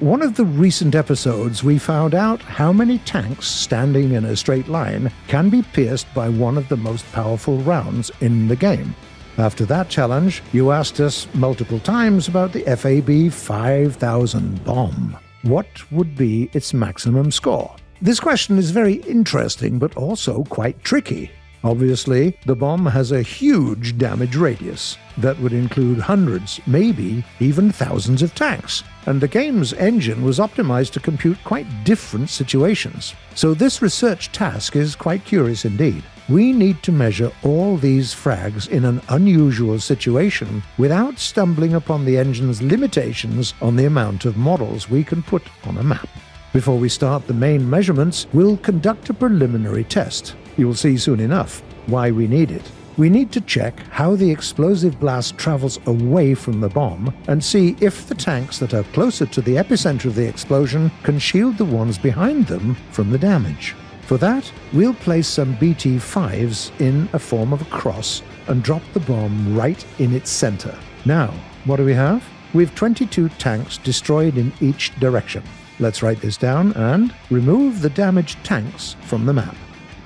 one of the recent episodes we found out how many tanks standing in a straight line can be pierced by one of the most powerful rounds in the game. After that challenge, you asked us multiple times about the FAB 5000 bomb. What would be its maximum score? This question is very interesting but also quite tricky. Obviously, the bomb has a huge damage radius that would include hundreds, maybe even thousands of tanks, and the game's engine was optimized to compute quite different situations. So this research task is quite curious indeed. We need to measure all these frags in an unusual situation without stumbling upon the engine's limitations on the amount of models we can put on a map. Before we start the main measurements, we'll conduct a preliminary test. You'll see soon enough why we need it. We need to check how the explosive blast travels away from the bomb and see if the tanks that are closer to the epicenter of the explosion can shield the ones behind them from the damage. For that, we'll place some BT-5s in a form of a cross and drop the bomb right in its center. Now, what do we have? We've 22 tanks destroyed in each direction. Let's write this down and remove the damaged tanks from the map.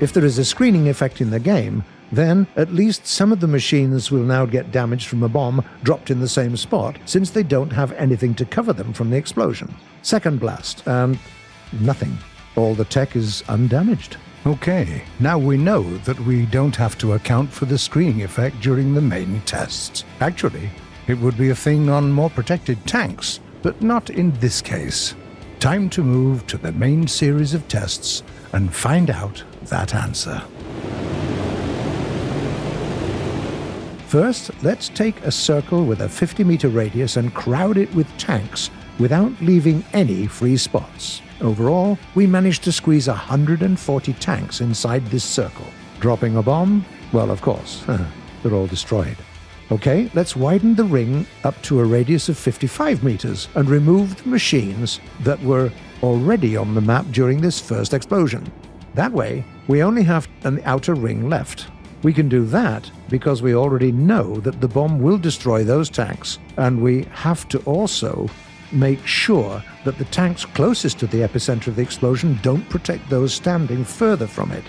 If there is a screening effect in the game, then at least some of the machines will now get damaged from a bomb dropped in the same spot, since they don't have anything to cover them from the explosion. Second blast, and nothing. All the tech is undamaged. Okay, now we know that we don't have to account for the screening effect during the main tests. Actually, it would be a thing on more protected tanks, but not in this case. Time to move to the main series of tests and find out that answer. First, let's take a circle with a 50-meter radius and crowd it with tanks without leaving any free spots. Overall, we managed to squeeze 140 tanks inside this circle. Dropping a bomb? Well, of course, they're all destroyed. Okay, let's widen the ring up to a radius of 55 meters and remove the machines that were already on the map during this first explosion. That way, we only have an outer ring left. We can do that because we already know that the bomb will destroy those tanks, and we have to also make sure that the tanks closest to the epicenter of the explosion don't protect those standing further from it.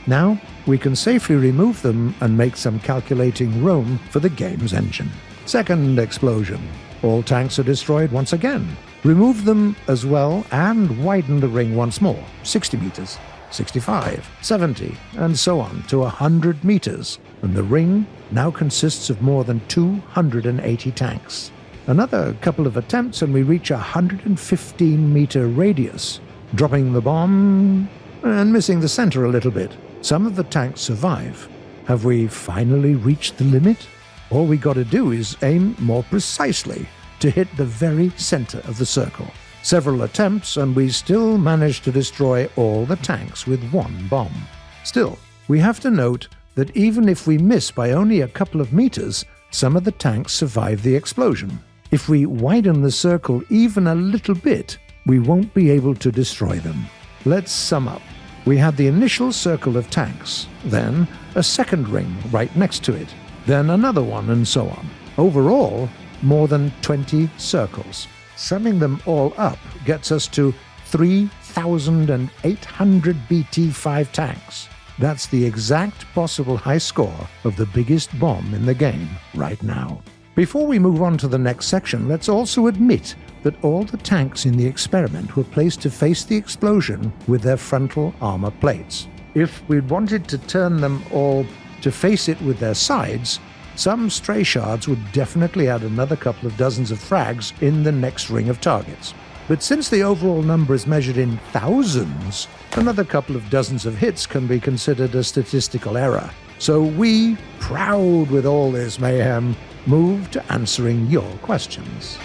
Now, we can safely remove them and make some calculating room for the game's engine. Second explosion. All tanks are destroyed once again. Remove them as well and widen the ring once more, 60 meters. 65, 70, and so on to 100 meters, and the ring now consists of more than 280 tanks. Another couple of attempts and we reach a 115-meter radius, dropping the bomb and missing the center a little bit. Some of the tanks survive. Have we finally reached the limit? All we got to do is aim more precisely to hit the very center of the circle. Several attempts, and we still managed to destroy all the tanks with one bomb. Still, we have to note that even if we miss by only a couple of meters, some of the tanks survive the explosion. If we widen the circle even a little bit, we won't be able to destroy them. Let's sum up. We had the initial circle of tanks, then a second ring right next to it, then another one, and so on. Overall, more than 20 circles. Summing them all up gets us to 3,800 BT-5 tanks. That's the exact possible high score of the biggest bomb in the game right now. Before we move on to the next section, let's also admit that all the tanks in the experiment were placed to face the explosion with their frontal armor plates. If we'd wanted to turn them all to face it with their sides, some stray shards would definitely add another couple of dozens of frags in the next ring of targets. But since the overall number is measured in thousands, another couple of dozens of hits can be considered a statistical error. So we, proud with all this mayhem, move to answering your questions.